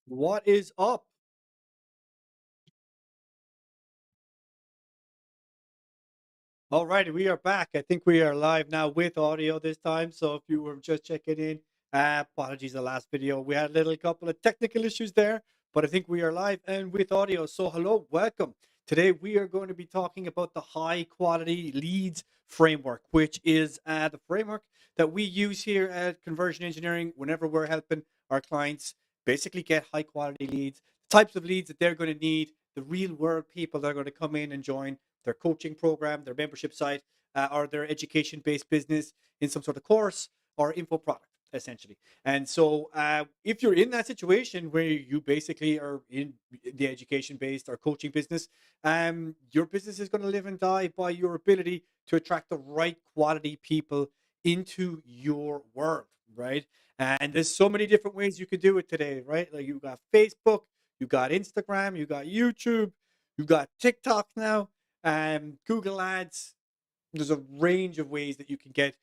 What is up? All righty, we are back. I think we are live now with audio this time. So if you were just checking in, apologies the last video. We had a little couple of technical issues there, but I think we are live and with audio. So hello, welcome. Today we are going to be talking about the high quality leads framework, which is the framework that we use here at Conversion Engineering whenever we're helping our clients basically get high quality leads, types of leads that they're going to need, the real world people that are going to come in and join their coaching program, their membership site, or their education based business in some sort of course or info product, essentially. And so, if you're in that situation where you basically are in the education based or coaching business, your business is going to live and die by your ability to attract the right quality people into your world, right? And there's so many different ways you could do it today, right? Like you got Facebook, you got Instagram, you got YouTube, you got TikTok now, Google Ads. There's a range of ways that you can get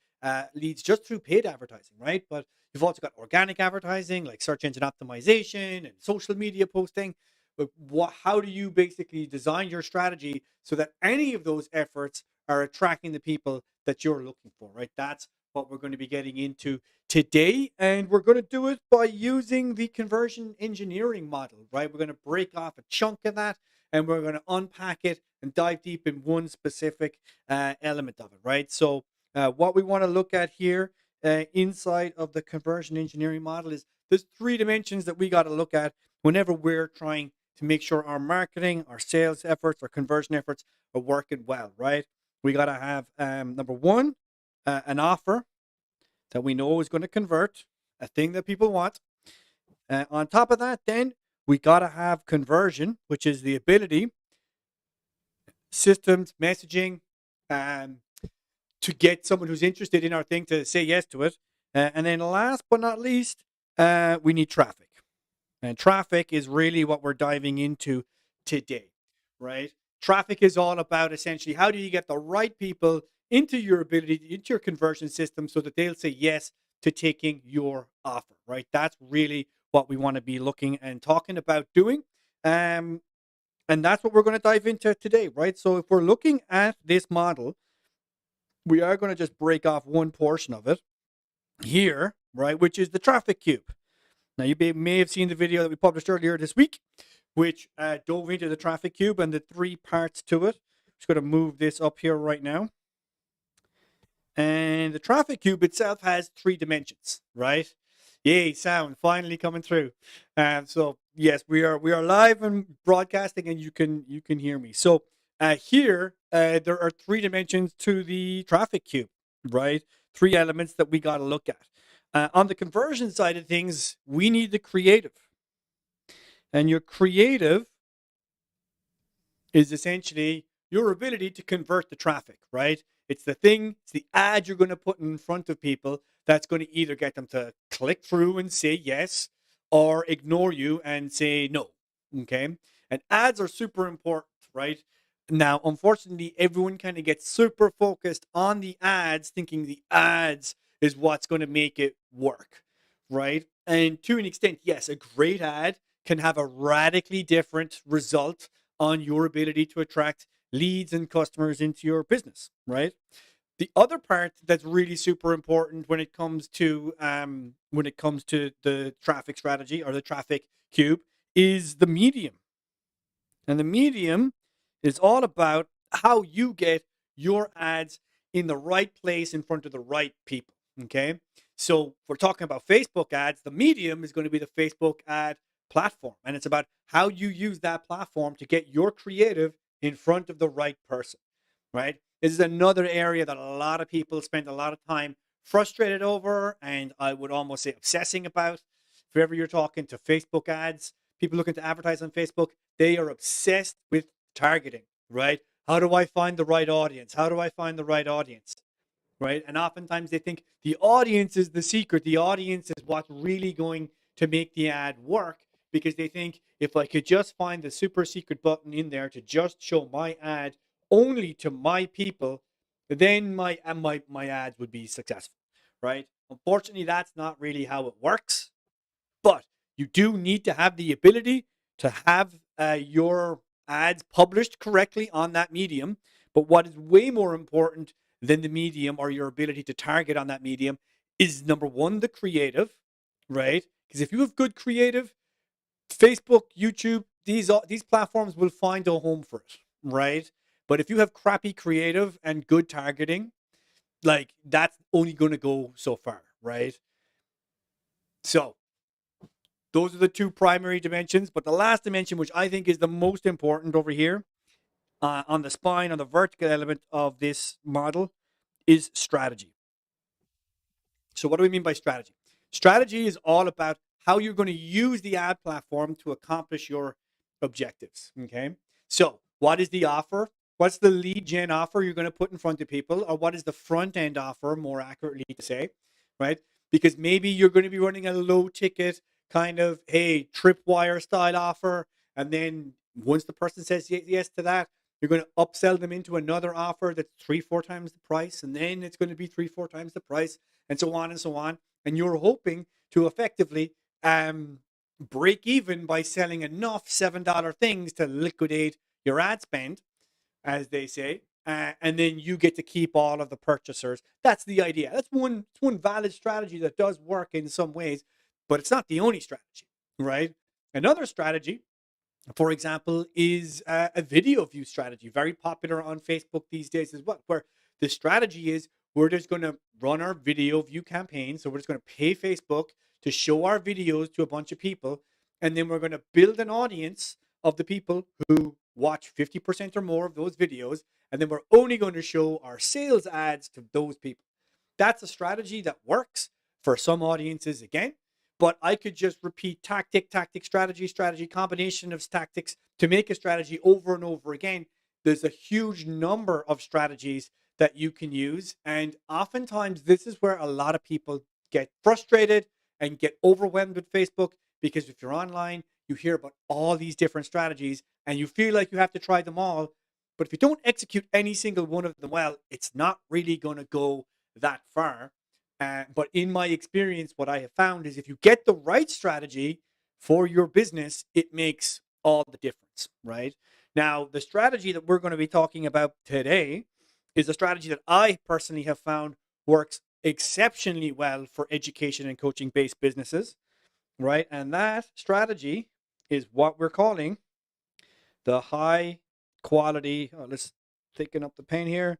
leads just through paid advertising, right? But you've also got organic advertising like search engine optimization and social media posting. But how do you basically design your strategy so that any of those efforts are attracting the people that you're looking for, right? That's what we're going to be getting into today. And we're going to do it by using the conversion engineering model, right? We're going to break off a chunk of that and we're going to unpack it and dive deep in one specific element of it, right? So, what we want to look at here inside of the conversion engineering model is there's three dimensions that we got to look at whenever we're trying to make sure our marketing, our sales efforts, our conversion efforts are working well, right? We got to have number one, an offer that we know is going to convert, a thing that people want. On top of that, then we got to have conversion, which is the ability, systems, messaging, um, to get someone who's interested in our thing to say yes to it. And then last but not least, we need traffic. And traffic is really what we're diving into today, right? Traffic is all about essentially how do you get the right people into your ability, into your conversion system so that they'll say yes to taking your offer, right? That's really what we want to be looking and talking about doing. Um, and that's what we're going to dive into today, right? So if we're looking at this model, we are going to just break off one portion of it here, right, which is the traffic cube. Now, you may have seen the video that we published earlier this week, which dove into the traffic cube and the three parts to it. Just going to move this up here right now. And the traffic cube itself has three dimensions, right? Yay, sound finally coming through. So yes, we are live and broadcasting, and you can hear me. So here there are three dimensions to the traffic cube, right? Three elements that we got to look at. On the conversion side of things, we need the creative, and your creative is essentially your ability to convert the traffic, right? It's the thing, it's the ad you're going to put in front of people that's going to either get them to click through and say yes or ignore you and say no. Okay. And ads are super important, right? Now, unfortunately, everyone kind of gets super focused on the ads, thinking the ads is what's going to make it work, right? And to an extent, yes, a great ad can have a radically different result on your ability to attract leads and customers into your business, right? The other part that's really super important when it comes to the traffic strategy or the traffic cube is the medium. And the medium is all about how you get your ads in the right place in front of the right people. Okay. So if we're talking about Facebook ads, the medium is going to be the Facebook ad platform. And it's about how you use that platform to get your creative in front of the right person. Right. This is another area that a lot of people spend a lot of time frustrated over, and I would almost say obsessing about. If ever you're talking to Facebook ads, people looking to advertise on Facebook, they are obsessed with targeting, right? How do I find the right audience? How do I find the right audience? Right? And oftentimes they think the audience is the secret. The audience is what's really going to make the ad work because they think if I could just find the super secret button in there to just show my ad only to my people, then my ads would be successful, right? Unfortunately, that's not really how it works. But you do need to have the ability to have your ads published correctly on that medium. But what is way more important than the medium or your ability to target on that medium is number one, the creative, right? Because if you have good creative, Facebook, YouTube, these platforms will find a home for it, right? But if you have crappy creative and good targeting, like that's only going to go so far, right? So those are the two primary dimensions. But the last dimension, which I think is the most important over here on the spine, on the vertical element of this model, is strategy. So what do we mean by strategy? Strategy is all about how you're going to use the ad platform to accomplish your objectives. Okay. So what is the offer? What's the lead gen offer you're going to put in front of people? Or what is the front end offer, more accurately to say, right? Because maybe you're going to be running a low ticket kind of, hey, tripwire style offer. And then once the person says yes to that, you're going to upsell them into another offer that's 3-4 times the price. And then it's going to be 3-4 times the price, and so on and so on. And you're hoping to effectively break even by selling enough $7 things to liquidate your ad spend, as they say, and then you get to keep all of the purchasers. That's the idea. That's one valid strategy that does work in some ways, but it's not the only strategy, right? Another strategy, for example, is a video view strategy, very popular on Facebook these days as well, where the strategy is we're just going to run our video view campaign. So we're just going to pay Facebook to show our videos to a bunch of people, and then we're going to build an audience of the people who watch 50% or more of those videos, and then we're only going to show our sales ads to those people. That's a strategy that works for some audiences again, but I could just repeat tactic, strategy, combination of tactics to make a strategy over and over again. There's a huge number of strategies that you can use, and oftentimes this is where a lot of people get frustrated and get overwhelmed with Facebook, because if you're online, you hear about all these different strategies and you feel like you have to try them all. But if you don't execute any single one of them well, it's not really going to go that far. But in my experience, what I have found is if you get the right strategy for your business, it makes all the difference, right? Now, the strategy that we're going to be talking about today is a strategy that I personally have found works exceptionally well for education and coaching based businesses, right? And that strategy is what we're calling the high quality, let's thicken up the pen here,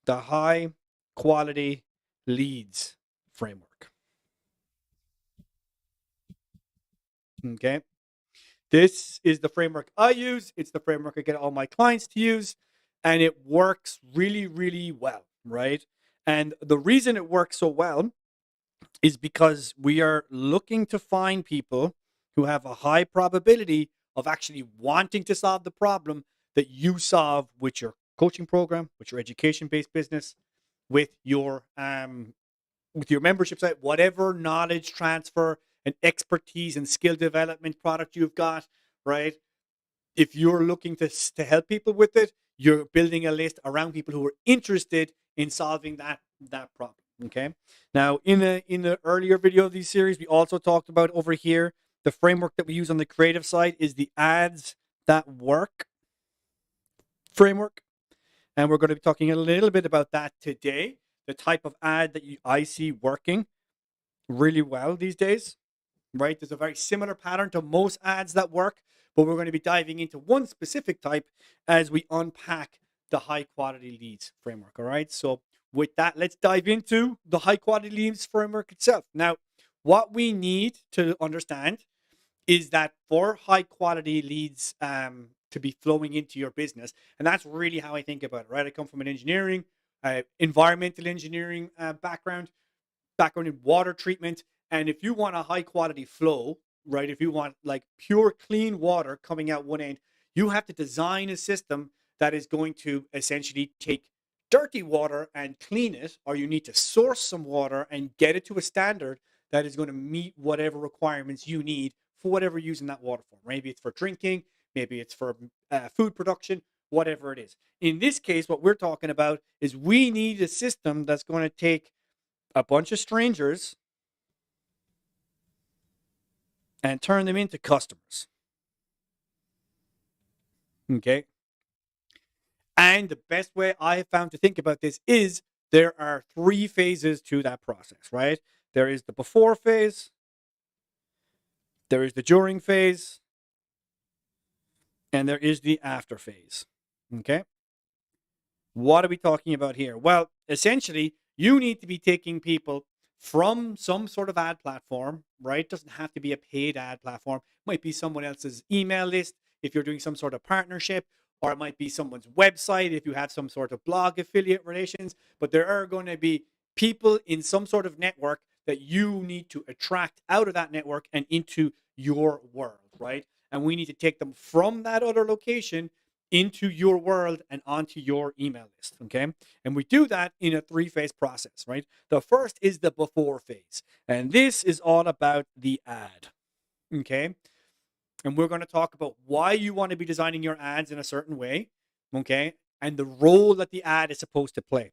the high quality leads framework. Okay. This is the framework I use. It's the framework I get all my clients to use, and it works really, really well, right? And the reason it works so well is because we are looking to find people who have a high probability of actually wanting to solve the problem that you solve with your coaching program, with your education-based business, with your membership site, whatever knowledge transfer and expertise and skill development product you've got, right? If you're looking to help people with it, you're building a list around people who are interested in solving that problem. Okay. Now, in the earlier video of this series, we also talked about over here the framework that we use on the creative side is the ads that work framework, and we're going to be talking a little bit about that today. The type of ad that I see working really well these days, right? There's a very similar pattern to most ads that work, but we're going to be diving into one specific type as we unpack the high quality leads framework. All right. So with that, let's dive into the high quality leads framework itself. Now, what we need to understand is that for high quality leads to be flowing into your business, and that's really how I think about it, right? I come from an engineering, environmental engineering background in water treatment. And if you want a high quality flow, right, if you want like pure clean water coming out one end, you have to design a system that is going to essentially take dirty water and clean it, or you need to source some water and get it to a standard that is going to meet whatever requirements you need for whatever you're using that water for. Maybe it's for drinking, maybe it's for food production, whatever it is. In this case, what we're talking about is we need a system that's going to take a bunch of strangers and turn them into customers. Okay. And the best way I have found to think about this is there are 3 phases to that process, right? There is the before phase, there is the during phase, and there is the after phase. Okay. What are we talking about here? Well, essentially, you need to be taking people from some sort of ad platform, right? It doesn't have to be a paid ad platform. It might be someone else's email list if you're doing some sort of partnership, or it might be someone's website if you have some sort of blog affiliate relations. But there are going to be people in some sort of network that you need to attract out of that network and into your world, right? And we need to take them from that other location into your world and onto your email list. Okay. And we do that in a 3-phase process, right? The first is the before phase. And this is all about the ad. Okay. And we're going to talk about why you want to be designing your ads in a certain way. Okay. And the role that the ad is supposed to play.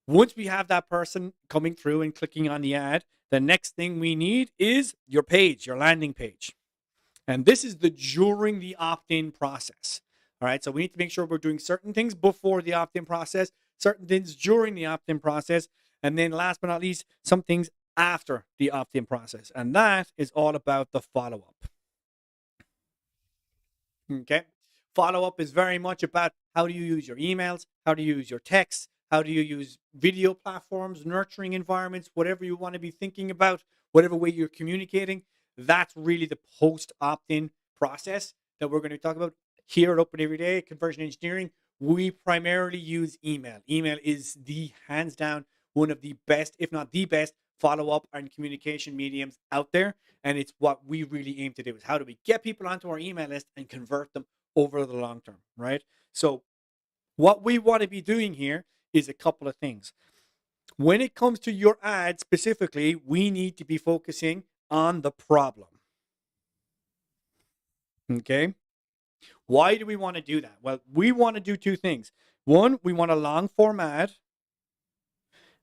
Once we have that person coming through and clicking on the ad, the next thing we need is your page, your landing page. And this is the during the opt-in process. All right, so we need to make sure we're doing certain things before the opt-in process, certain things during the opt-in process, and then last but not least, some things after the opt-in process. And that is all about the follow-up. Okay, follow-up is very much about how do you use your emails, how do you use your texts, how do you use video platforms, nurturing environments, whatever you want to be thinking about, whatever way you're communicating. That's really the post opt-in process that we're going to talk about here at Open Everyday Conversion Engineering. We primarily use email. Email is the hands down one of the best, if not the best, follow-up and communication mediums out there. And it's what we really aim to do is how do we get people onto our email list and convert them over the long term, right? So what we want to be doing here is a couple of things. When it comes to your ad specifically, we need to be focusing on the problem. Okay. Why do we want to do that? Well, we want to do 2 things. One, we want a long form ad.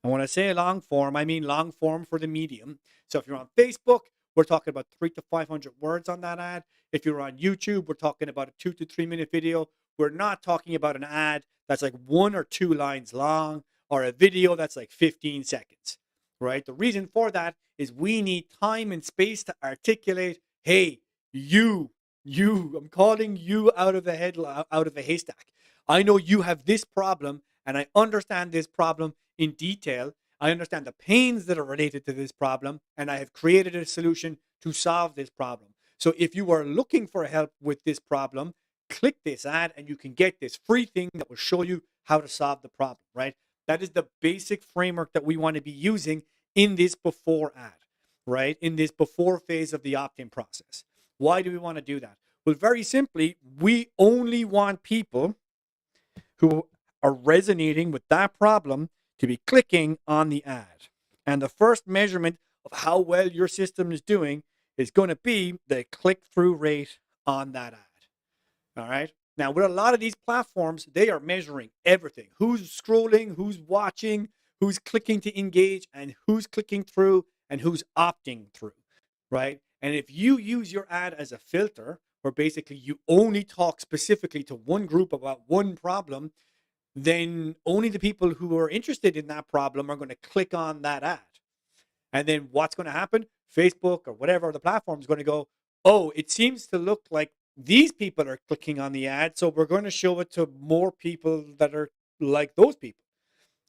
And when I say long form, I mean long form for the medium. So if you're on Facebook, we're talking about 300 to 500 words on that ad. If you're on YouTube, we're talking about a 2 to 3 minute video. We're not talking about an ad that's like 1 or 2 lines long or a video that's like 15 seconds, right? The reason for that is we need time and space to articulate, hey, I'm calling you out of the haystack. I know you have this problem and I understand this problem in detail. I understand the pains that are related to this problem and I have created a solution to solve this problem. So if you are looking for help with this problem, click this ad and you can get this free thing that will show you how to solve the problem, right? That is the basic framework that we want to be using in this before ad, right? In this before phase of the opt-in process. Why do we want to do that? Well, very simply, we only want people who are resonating with that problem to be clicking on the ad. And the first measurement of how well your system is doing is going to be the click-through rate on that ad. All right. Now, with a lot of these platforms, they are measuring everything. Who's scrolling, who's watching, who's clicking to engage, and who's clicking through, and who's opting through, right? And if you use your ad as a filter, where basically you only talk specifically to one group about one problem, then only the people who are interested in that problem are going to click on that ad. And then what's going to happen? Facebook or whatever the platform is going to go, oh, it seems to look like these people are clicking on the ad, so we're going to show it to more people that are like those people,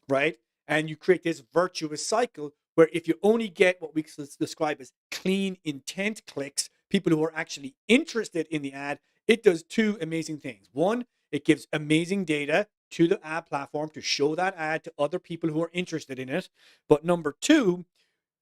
right? And you create this virtuous cycle where if you only get what we describe as clean intent clicks, people who are actually interested in the ad, it does 2 amazing things. One, it gives amazing data to the ad platform to show that ad to other people who are interested in it. But number 2,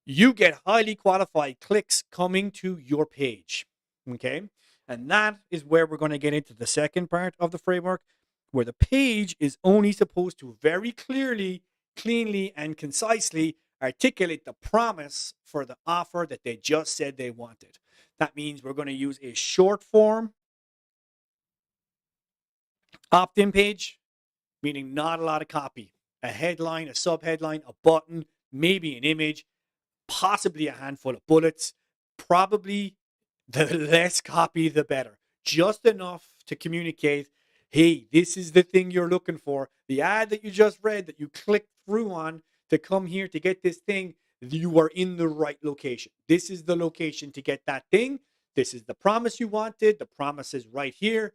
you get highly qualified clicks coming to your page, okay? And that is where we're going to get into the second part of the framework, where the page is only supposed to very clearly, cleanly, and concisely articulate the promise for the offer that they just said they wanted. That means we're going to use a short form opt-in page, meaning not a lot of copy. A headline, a subheadline, a button, maybe an image, possibly a handful of bullets, probably the less copy, the better. Just enough to communicate, hey, this is the thing you're looking for. The ad that you just read that you clicked through on to come here to get this thing, you are in the right location. This is the location to get that thing. This is the promise you wanted. The promise is right here.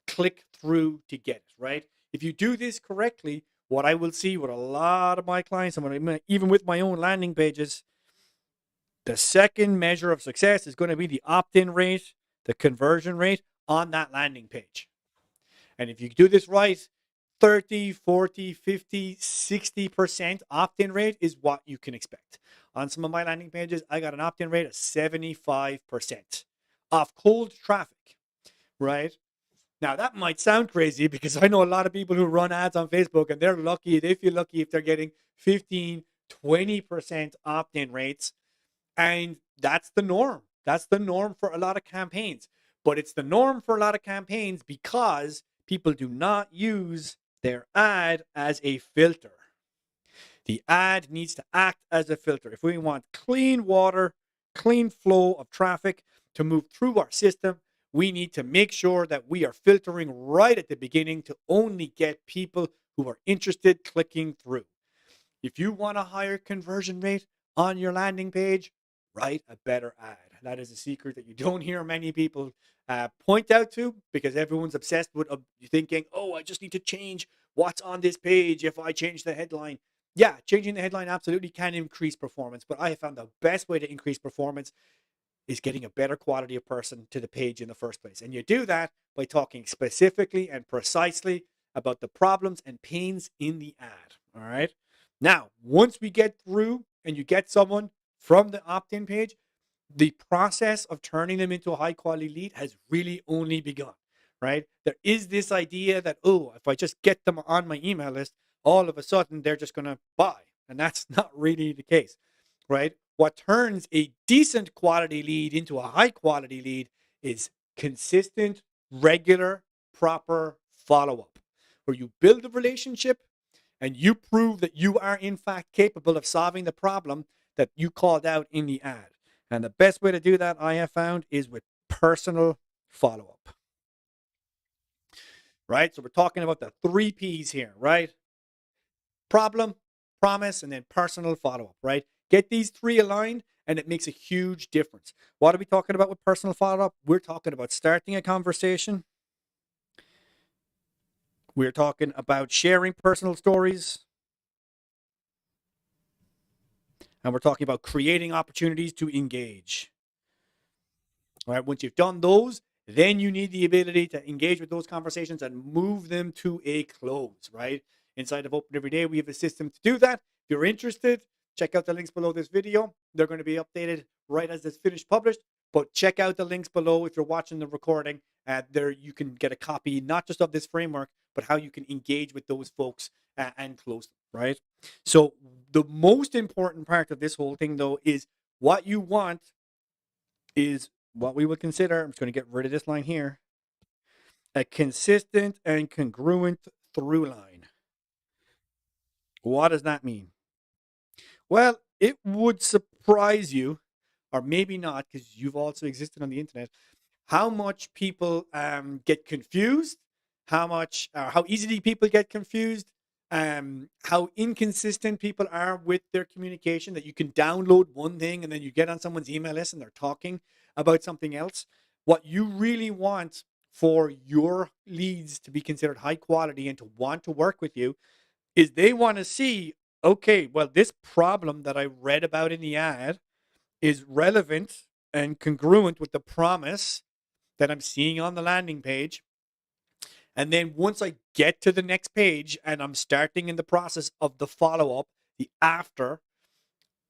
Click through to get it, right? If you do this correctly, what I will see with a lot of my clients, and even with my own landing pages, the second measure of success is going to be the opt-in rate, the conversion rate on that landing page. And if you do this right, 30, 40, 50, 60% opt-in rate is what you can expect. On some of my landing pages, I got an opt-in rate of 75% off cold traffic, right? Now, that might sound crazy because I know a lot of people who run ads on Facebook and they're lucky. They feel lucky if they're getting 15, 20% opt-in rates. And that's the norm. That's the norm for a lot of campaigns. But it's the norm for a lot of campaigns because people do not use their ad as a filter. The ad needs to act as a filter. If we want clean water, clean flow of traffic to move through our system, we need to make sure that we are filtering right at the beginning to only get people who are interested clicking through. If you want a higher conversion rate on your landing page, write a better ad. That is a secret that you don't hear many people point out to because everyone's obsessed with thinking, oh, I just need to change what's on this page if I change the headline. Yeah, changing the headline absolutely can increase performance, but I have found the best way to increase performance is getting a better quality of person to the page in the first place. And you do that by talking specifically and precisely about the problems and pains in the ad. All right. Now, once we get through and you get someone from the opt-in page, the process of turning them into a high quality lead has really only begun, right? There is this idea that, oh, if I just get them on my email list, all of a sudden they're just going to buy. And that's not really the case, right? What turns a decent quality lead into a high quality lead is consistent, regular, proper follow up, where you build a relationship and you prove that you are in fact capable of solving the problem that you called out in the ad. And the best way to do that, I have found, is with personal follow up, right? So we're talking about the 3 P's here, right? Problem, promise, and then personal follow up, right? Get these 3 aligned and it makes a huge difference. What are we talking about with personal follow up? We're talking about starting a conversation. We're talking about sharing personal stories. And we're talking about creating opportunities to engage. All right, once you've done those, then you need the ability to engage with those conversations and move them to a close, right? Inside of Open Every Day, we have a system to do that. If you're interested, check out the links below this video. They're going to be updated right as it's finished published, but check out the links below if you're watching the recording. There you can get a copy, not just of this framework, but how you can engage with those folks and close them, right? So the most important part of this whole thing, though, is what you want is what we would consider, I'm just going to get rid of this line here, a consistent and congruent through line. What does that mean? Well, it would surprise you, or maybe not, because you've also existed on the internet, how much people get confused, how easily people get confused, how inconsistent people are with their communication, that you can download one thing and then you get on someone's email list and they're talking about something else. What you really want for your leads to be considered high quality and to want to work with you is they want to see, okay, well, this problem that I read about in the ad is relevant and congruent with the promise that I'm seeing on the landing page. And then once I get to the next page and I'm starting in the process of the follow-up, the after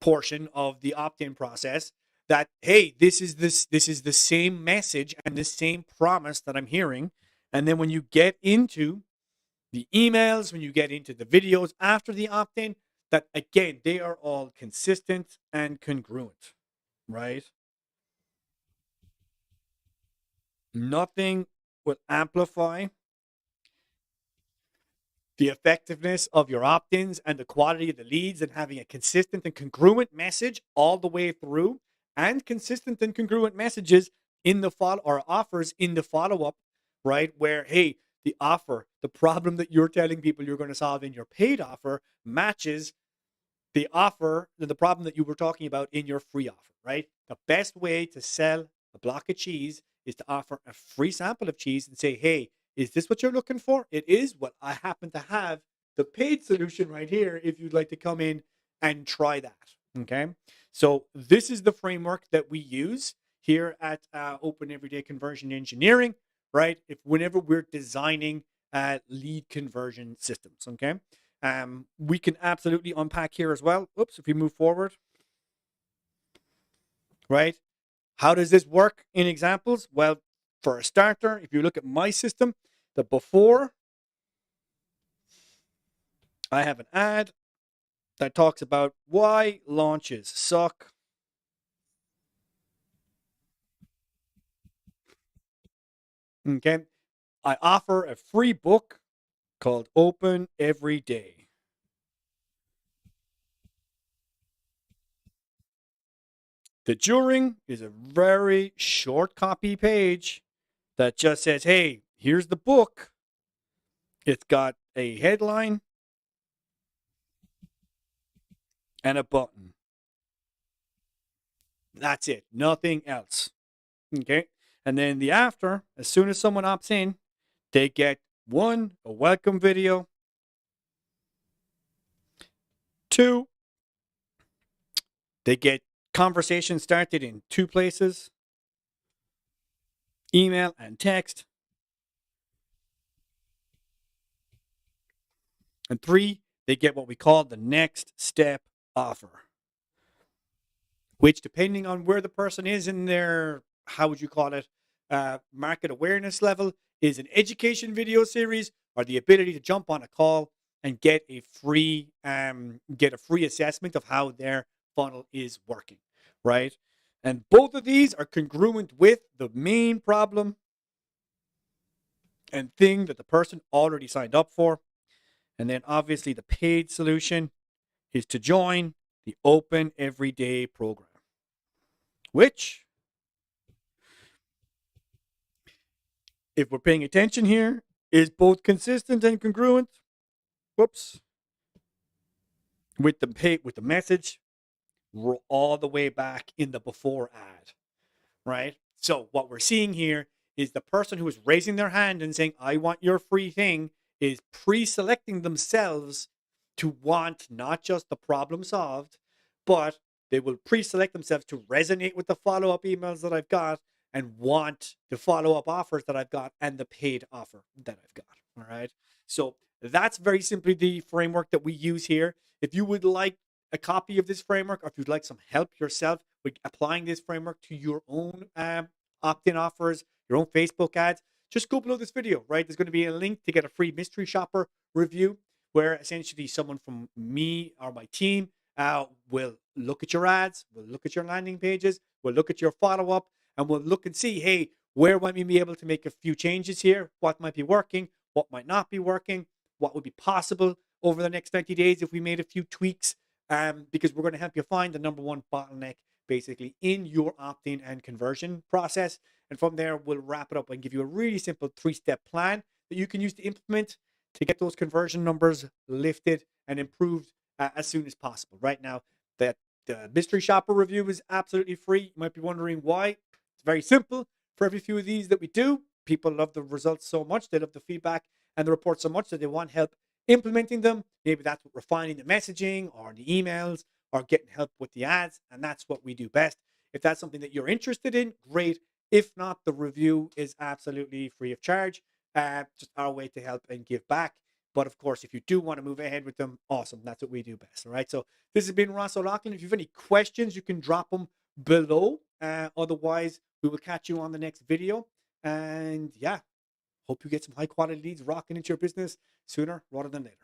portion of the opt-in process, that, hey, this is the same message and the same promise that I'm hearing. And then when you get into the emails, when you get into the videos after the opt-in, that again, they are all consistent and congruent, right? Nothing will amplify the effectiveness of your opt-ins and the quality of the leads and having a consistent and congruent message all the way through, and consistent and congruent messages in the follow or offers in the follow-up, right? Where, hey, the offer, the problem that you're telling people you're going to solve in your paid offer matches the offer, the problem that you were talking about in your free offer, right? The best way to sell a block of cheese is to offer a free sample of cheese and say, hey, is this what you're looking for? It is. Well, I happen to have the paid solution right here if you'd like to come in and try that. Okay. So this is the framework that we use here at Open Everyday Conversion Engineering, right? If whenever we're designing lead conversion systems, okay? We can absolutely unpack here as well. Oops, if we move forward, right? How does this work in examples? Well, for a starter, if you look at my system, the before, I have an ad that talks about why launches suck. Okay. I offer a free book called Open Every Day. The during is a very short copy page that just says, hey, here's the book. It's got a headline and a button. That's it. Nothing else. Okay. And then the after, as soon as someone opts in, they get one, a welcome video. Two, they get conversation started in 2 places, email and text. And 3, they get what we call the next step offer, which depending on where the person is in their, how would you call it, market awareness level, is an education video series or the ability to jump on a call and get a free assessment of how their funnel is working, right? And both of these are congruent with the main problem and thing that the person already signed up for. And then obviously the paid solution is to join the Open Everyday program, which, if we're paying attention here, is both consistent and congruent. Whoops. With the message, we're all the way back in the before ad, right? So what we're seeing here is the person who is raising their hand and saying, I want your free thing, is pre-selecting themselves to want not just the problem solved, but they will pre-select themselves to resonate with the follow-up emails that I've got and want the follow-up offers that I've got and the paid offer that I've got. All right. So that's very simply the framework that we use here. If you would like a copy of this framework, or if you'd like some help yourself with applying this framework to your own opt-in offers, your own Facebook ads, just go below this video, right? There's going to be a link to get a free mystery shopper review where essentially someone from me or my team will look at your ads, will look at your landing pages, will look at your follow-up, and we'll look and see, hey, where might we be able to make a few changes here? What might be working? What might not be working? What would be possible over the next 90 days if we made a few tweaks? Because we're going to help you find the number one bottleneck basically in your opt-in and conversion process. And from there, we'll wrap it up and give you a really simple 3-step plan that you can use to implement to get those conversion numbers lifted and improved as soon as possible. Right now, the mystery shopper review is absolutely free. You might be wondering why. It's very simple. For every few of these that we do, people love the results so much, they love the feedback and the report so much that they want help implementing them. Maybe that's what refining the messaging or the emails or getting help with the ads, and that's what we do best. If that's something that you're interested in, great. If not, the review is absolutely free of charge. Just our way to help and give back. But of course, if you do want to move ahead with them, awesome. That's what we do best. All right. So this has been Ross O'Loughlin. If you have any questions, you can drop them below. Otherwise, we will catch you on the next video. And yeah, hope you get some high quality leads rocking into your business sooner rather than later.